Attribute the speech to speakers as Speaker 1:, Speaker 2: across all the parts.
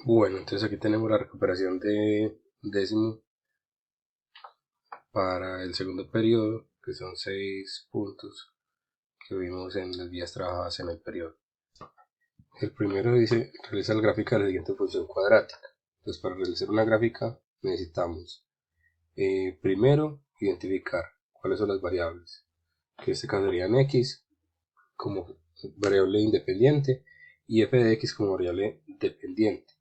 Speaker 1: Bueno, entonces aquí tenemos la recuperación de décimo para el segundo periodo, que son 6 puntos que vimos en las vías trabajadas en el periodo. El primero dice, realiza la gráfica de la siguiente función cuadrática. Entonces, para realizar una gráfica necesitamos, primero, identificar cuáles son las variables, que en este caso serían x como variable independiente y f de x como variable dependiente.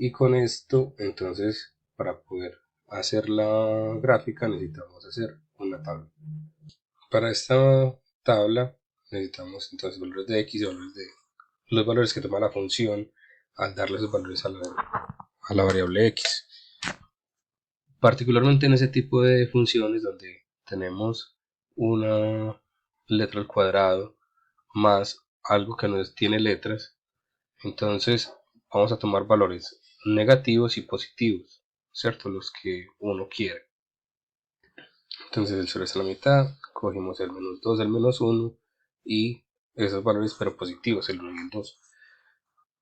Speaker 1: Y con esto, entonces, para poder hacer la gráfica necesitamos hacer una tabla. Para esta tabla necesitamos entonces valores de x y valores de los valores que toma la función al darle esos valores a la variable x. Particularmente en ese tipo de funciones donde tenemos una letra al cuadrado más algo que no tiene letras, entonces vamos a tomar valores negativos y positivos, ¿cierto? Los que uno quiere. Entonces el 0 está a la mitad, cogimos el menos 2, el menos 1 y esos valores pero positivos, el 1 y el 2.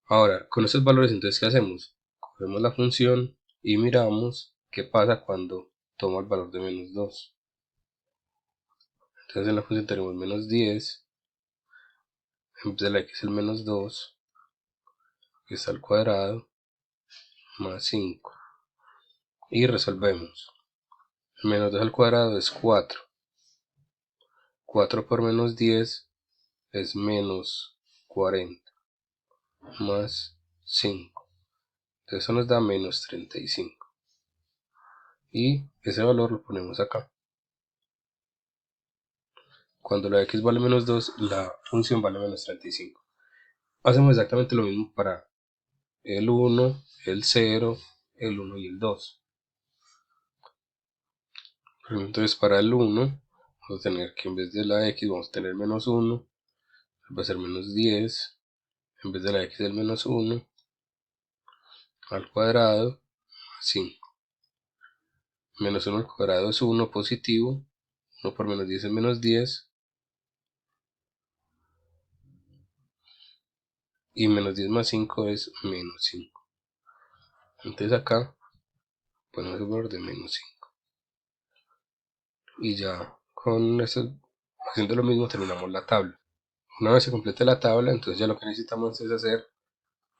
Speaker 1: Ahora, con estos valores entonces ¿qué hacemos? Cogemos la función y miramos qué pasa cuando tomo el valor de menos 2. Entonces en la función tenemos menos 10, en vez de la x el menos 2, que está al cuadrado, más 5. Y resolvemos. Menos 2 al cuadrado es 4. 4 por menos 10 es menos 40, más 5. Entonces eso nos da menos 35. Y ese valor lo ponemos acá. Cuando la x vale menos 2, la función vale menos 35. Hacemos exactamente lo mismo para el 1, el 0, el 1 y el 2. Entonces para el 1 vamos a tener que en vez de la x vamos a tener menos 1, va a ser menos 10, en vez de la x del menos 1 al cuadrado, más 5. Menos 1 al cuadrado es 1 positivo, 1 por menos 10 es menos 10, y menos 10 más 5 es menos 5. Entonces acá ponemos el valor de menos 5. Y ya con esto, haciendo lo mismo, terminamos la tabla. Una vez se complete la tabla, entonces ya lo que necesitamos es hacer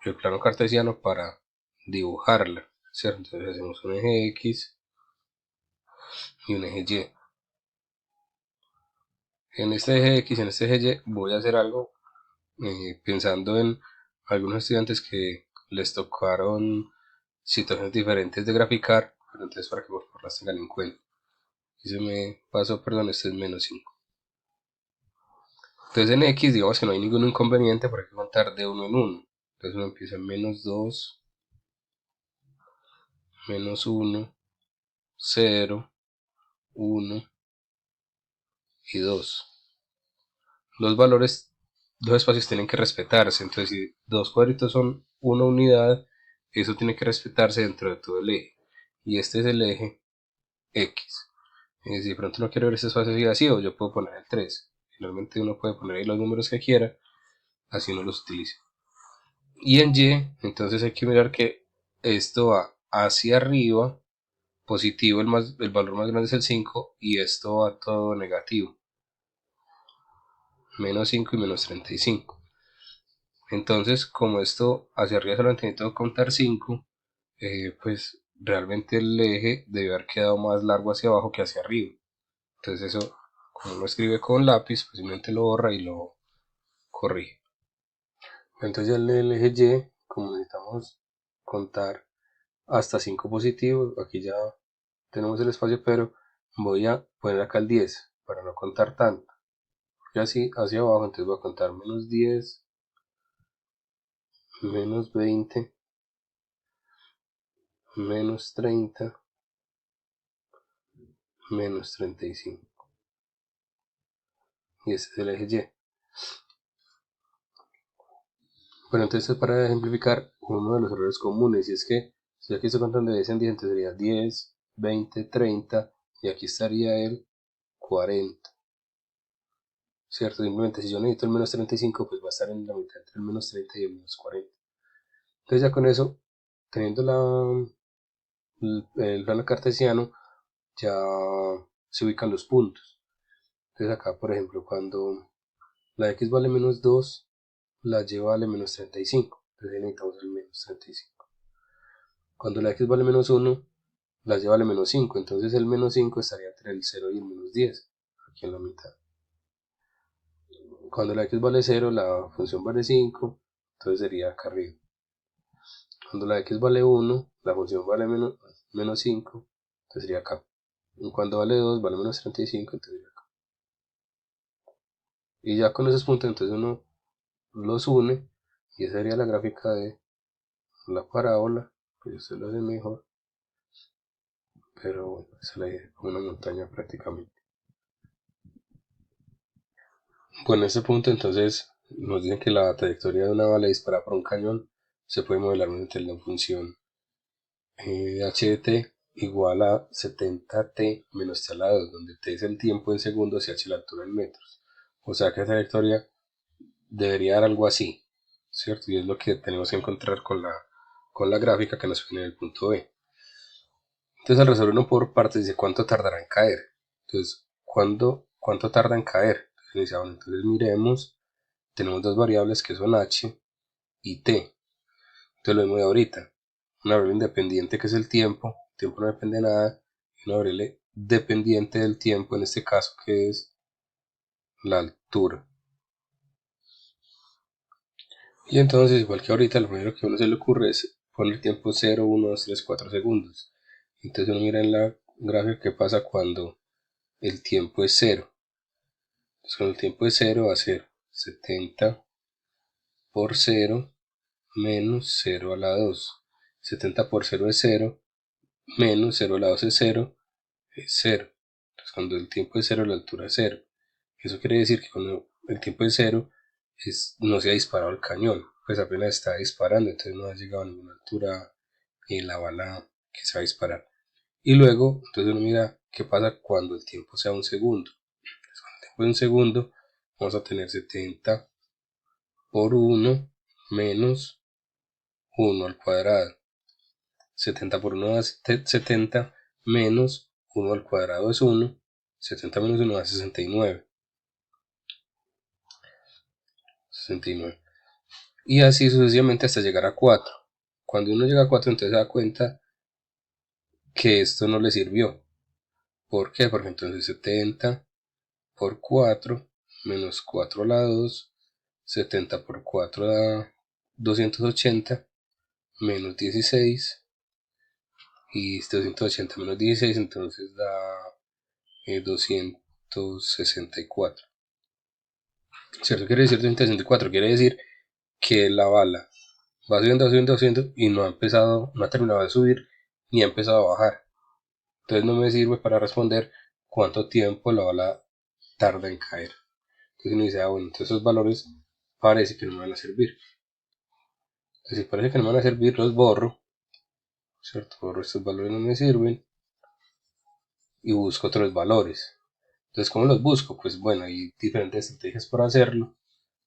Speaker 1: el plano cartesiano para dibujarla, ¿cierto? Entonces hacemos un eje X y un eje Y. En este eje X y en este eje Y voy a hacer algo pensando en algunos estudiantes que les tocaron situaciones diferentes de graficar, pero entonces para que por favor las tengan en cuenta. Y se me pasó, perdón, este es menos 5. Entonces en X digamos que no hay ningún inconveniente porque hay que contar de uno en uno. Entonces uno empieza en menos 2, menos 1, 0, 1 y 2. Los valores, dos espacios tienen que respetarse. Entonces si dos cuadritos son una unidad, eso tiene que respetarse dentro de todo el eje. Y este es el eje X. Si de pronto no quiero ver este espacio así vacío, yo puedo poner el 3. Finalmente uno puede poner ahí los números que quiera, así uno los utilice. Y en Y, entonces hay que mirar que esto va hacia arriba, positivo, el valor más grande es el 5, y esto va todo negativo, menos 5 y menos 35. Entonces, como esto hacia arriba solamente necesito contar 5, pues realmente el eje debe haber quedado más largo hacia abajo que hacia arriba. Entonces eso, como uno escribe con lápiz, pues simplemente lo borra y lo corrige. Entonces ya en el eje Y, como necesitamos contar hasta 5 positivos, aquí ya tenemos el espacio, pero voy a poner acá el 10 para no contar tanto. Y así hacia abajo, entonces voy a contar menos 10, menos 20, menos 30, menos 35. Y este es el eje Y. Bueno, entonces para ejemplificar uno de los errores comunes, y es que si aquí estoy contando de 10 en 10, entonces sería 10, 20, 30, y aquí estaría el 40. ¿Cierto? Simplemente si yo necesito el menos 35, pues va a estar en la mitad entre el menos 30 y el menos 40. Entonces ya con eso, teniendo el plano cartesiano, ya se ubican los puntos. Entonces acá, por ejemplo, cuando la x vale menos 2, la y vale menos 35. Entonces necesitamos el menos 35. Cuando la x vale menos 1, la y vale menos 5. Entonces el menos 5 estaría entre el 0 y el menos 10, aquí en la mitad. Cuando la x vale 0, la función vale 5, entonces sería acá arriba. Cuando la x vale 1, la función vale menos 5, entonces sería acá. Y cuando vale 2, vale menos 35, entonces sería acá. Y ya con esos puntos, entonces uno los une, y esa sería la gráfica de la parábola. Pues usted lo hace mejor, pero bueno, esa es una montaña prácticamente. Bueno, en este punto entonces nos dicen que la trayectoria de una bala disparada por un cañón se puede modelar mediante la función h de t igual a 70t menos t a la 2, donde t es el tiempo en segundos y h la altura en metros. O sea que esa trayectoria debería dar algo así, ¿cierto? Y es lo que tenemos que encontrar con la gráfica que nos viene en el punto B. Entonces al resolver uno por partes dice cuánto tardará en caer. Entonces, ¿cuánto tarda en caer? Entonces miremos, tenemos dos variables que son h y t. Entonces lo mismo de ahorita. Una variable independiente que es el tiempo no depende de nada, y una variable dependiente del tiempo, en este caso que es la altura. Y entonces, igual que ahorita, lo primero que a uno se le ocurre es poner tiempo 0, 1, 2, 3, 4 segundos. Entonces uno mira en la gráfica qué pasa cuando el tiempo es 0. Entonces cuando el tiempo es 0 va a ser 70 por 0 menos 0 a la 2. 70 por 0 es 0, menos 0 a la 2 es 0, es 0. Entonces cuando el tiempo es 0, la altura es 0. Eso quiere decir que cuando el tiempo es 0, no se ha disparado el cañón, pues apenas está disparando, entonces no ha llegado a ninguna altura la bala que se va a disparar. Y luego, entonces uno mira qué pasa cuando el tiempo sea un segundo. Entonces, cuando el tiempo es un segundo, vamos a tener 70 por 1 menos 1 al cuadrado. 70 por 1 da 70 menos 1 al cuadrado es 1. 70 menos 1 da 69. 69. Y así sucesivamente hasta llegar a 4. Cuando uno llega a 4, entonces se da cuenta que esto no le sirvió. ¿Por qué? Porque entonces 70 por 4 menos 4 a la 2, 70 por 4 da 280 menos 16, y 280 menos 16 entonces da 264. ¿Cierto? Quiere decir 264, quiere decir que la bala va subiendo, subiendo, subiendo y no ha terminado de subir ni ha empezado a bajar. Entonces no me sirve para responder cuánto tiempo la bala tarda en caer. Entonces uno dice, bueno, entonces esos valores parece que no me van a servir. Entonces si parece que no me van a servir, los borro, ¿cierto? Borro estos valores, no me sirven, y busco otros valores. Entonces, ¿cómo los busco? Pues bueno, hay diferentes estrategias para hacerlo.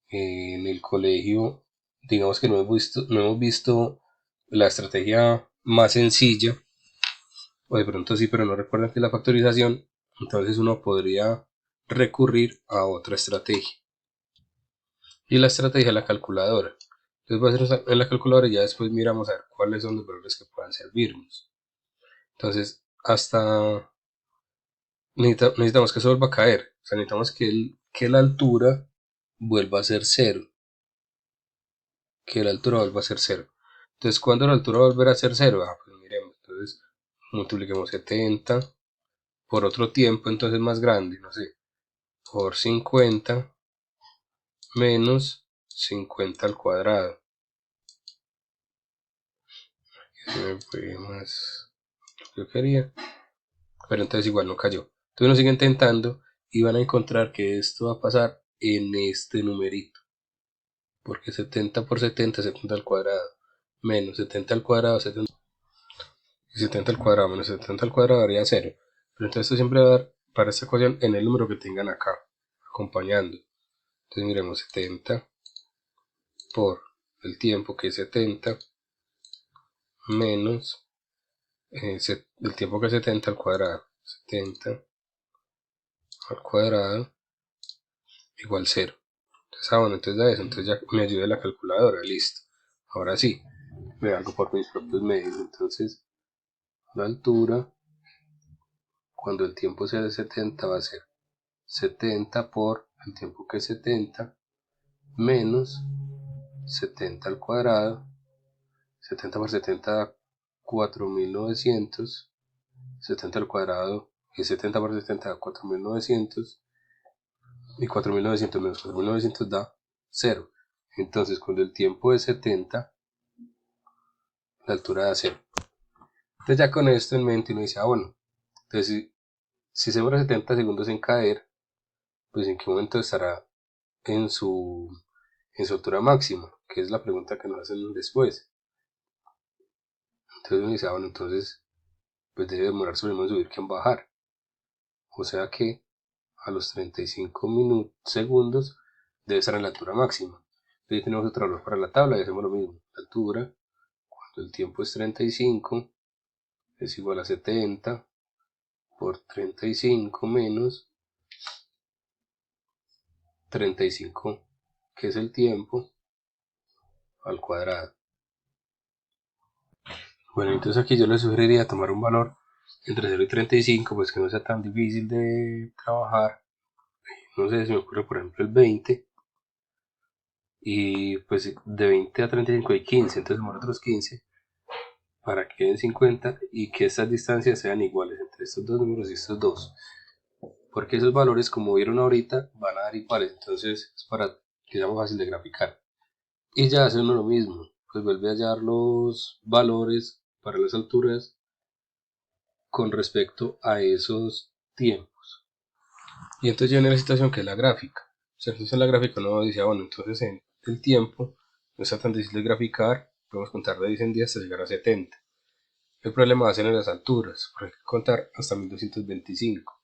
Speaker 1: En el colegio, digamos que no hemos visto la estrategia más sencilla, o de pronto sí, pero no recuerdan que es la factorización. Entonces uno podría recurrir a otra estrategia, y la estrategia es la calculadora. Entonces voy a hacer en la calculadora y ya después miramos a ver cuáles son los valores que puedan servirnos. Entonces necesitamos que eso vuelva a caer, o sea, necesitamos que la altura vuelva a ser 0, que la altura vuelva a ser 0. Entonces, ¿cuándo la altura va a volver a ser 0? Pues miremos, entonces multipliquemos 70 por otro tiempo, entonces más grande, no sé, por 50 menos 50 al cuadrado. Eso me fue más lo que yo quería, pero entonces igual no cayó. Entonces uno sigue intentando y van a encontrar que esto va a pasar en este numerito, porque 70 por 70, 70 al cuadrado, menos 70 al cuadrado, 70, y 70 al cuadrado menos 70 al cuadrado daría 0. Pero entonces esto siempre va a dar para esta ecuación en el número que tengan acá, acompañando. Entonces miremos 70 por el tiempo, que es 70, menos el tiempo que es 70 al cuadrado. 70 al cuadrado igual 0. Entonces, bueno, entonces da eso. Entonces ya me ayuda la calculadora, listo. Ahora sí, me hago por mis propios medios. Entonces, la altura, cuando el tiempo sea de 70, va a ser 70 por el tiempo que es 70 menos 70 al cuadrado. 70 por 70 da 4900. 70 al cuadrado y 70 por 70 da 4900. Y 4900 menos 4900 da 0. Entonces, cuando el tiempo es 70, la altura da 0. Entonces, ya con esto en mente, uno dice, bueno, entonces si se demora 70 segundos en caer, pues en qué momento estará en su altura máxima, que es la pregunta que nos hacen después. Entonces uno dice, bueno, entonces pues debe demorarse lo mismo en subir que en bajar. O sea que a los 35 segundos debe estar en la altura máxima. Entonces tenemos otro valor para la tabla y hacemos lo mismo. La altura, cuando el tiempo es 35, es igual a 70 por 35 menos 35, que es el tiempo, al cuadrado. Bueno, entonces aquí yo les sugeriría tomar un valor entre 0 y 35, pues que no sea tan difícil de trabajar. No sé, si me ocurre por ejemplo el 20. Y pues de 20 a 35 hay 15, entonces tomar otros 15 para que queden 50 y que estas distancias sean iguales entre estos dos números y estos dos. Porque esos valores, como vieron ahorita, van a dar iguales, entonces es para que sea más fácil de graficar. Y ya hace uno lo mismo, pues vuelve a hallar los valores para las alturas con respecto a esos tiempos. Y entonces viene la situación que es la gráfica. O sea, entonces en la gráfica uno dice, bueno, entonces en el tiempo no está tan difícil de graficar, podemos contar de 10 en 10 hasta llegar a 70. El problema va a ser en las alturas, porque hay que contar hasta 1225.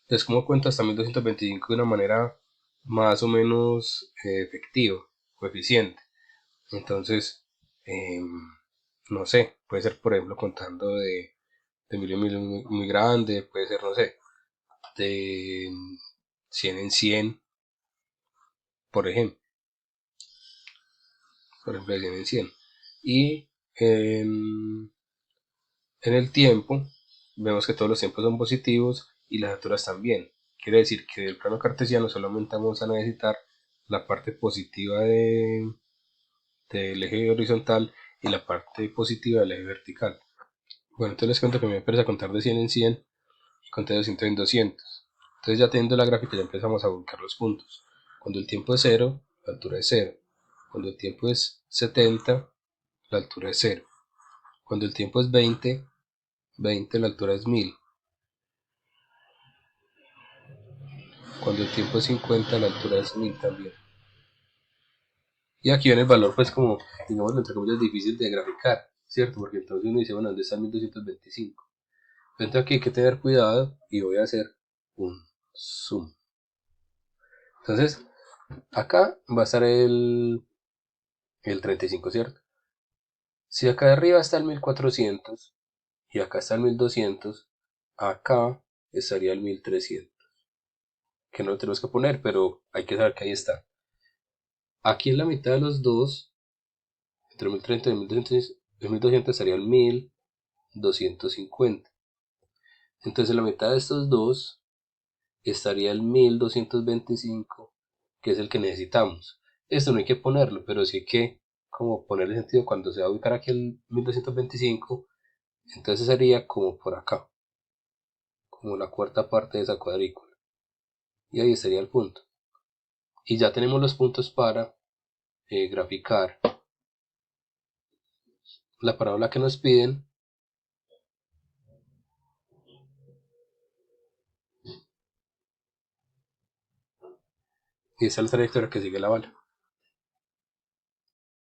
Speaker 1: Entonces, ¿cómo cuento hasta 1225 de una manera más o menos efectiva o eficiente? Entonces, no sé, puede ser por ejemplo contando de mil en mil muy grande, puede ser, no sé, de 100 en 100, por ejemplo, de 100 en 100. Y en el tiempo, vemos que todos los tiempos son positivos y las alturas también. Quiere decir que del plano cartesiano solamente vamos a necesitar la parte positiva del eje horizontal y la parte positiva del eje vertical. Bueno, entonces les cuento que me empieza a contar de 100 en 100 y conté de 200 en 200. Entonces ya teniendo la gráfica ya empezamos a ubicar los puntos. Cuando el tiempo es 0, la altura es 0. Cuando el tiempo es 70, la altura es 0. Cuando el tiempo es 20, la altura es 1000. Cuando el tiempo es 50, la altura es 1000 también. Y aquí viene el valor, pues como, digamos, entre comillas, difícil de graficar, ¿cierto? Porque entonces uno dice, bueno, ¿dónde está el 1225? Entonces aquí hay que tener cuidado y voy a hacer un zoom. Entonces, acá va a estar el 35, ¿cierto? Si acá de arriba está el 1400 y acá está el 1200, acá estaría el 1300. Que no lo tenemos que poner, pero hay que saber que ahí está. Aquí en la mitad de los dos, entre 1030 y 1200 estaría el 1250. Entonces en la mitad de estos dos estaría el 1225, que es el que necesitamos. Esto no hay que ponerlo, pero sí hay que como ponerle sentido cuando se va a ubicar aquí el 1225. Entonces sería como por acá, como la cuarta parte de esa cuadrícula. Y ahí estaría el punto. Y ya tenemos los puntos para graficar la parábola que nos piden. Y esta es la trayectoria que sigue la bala.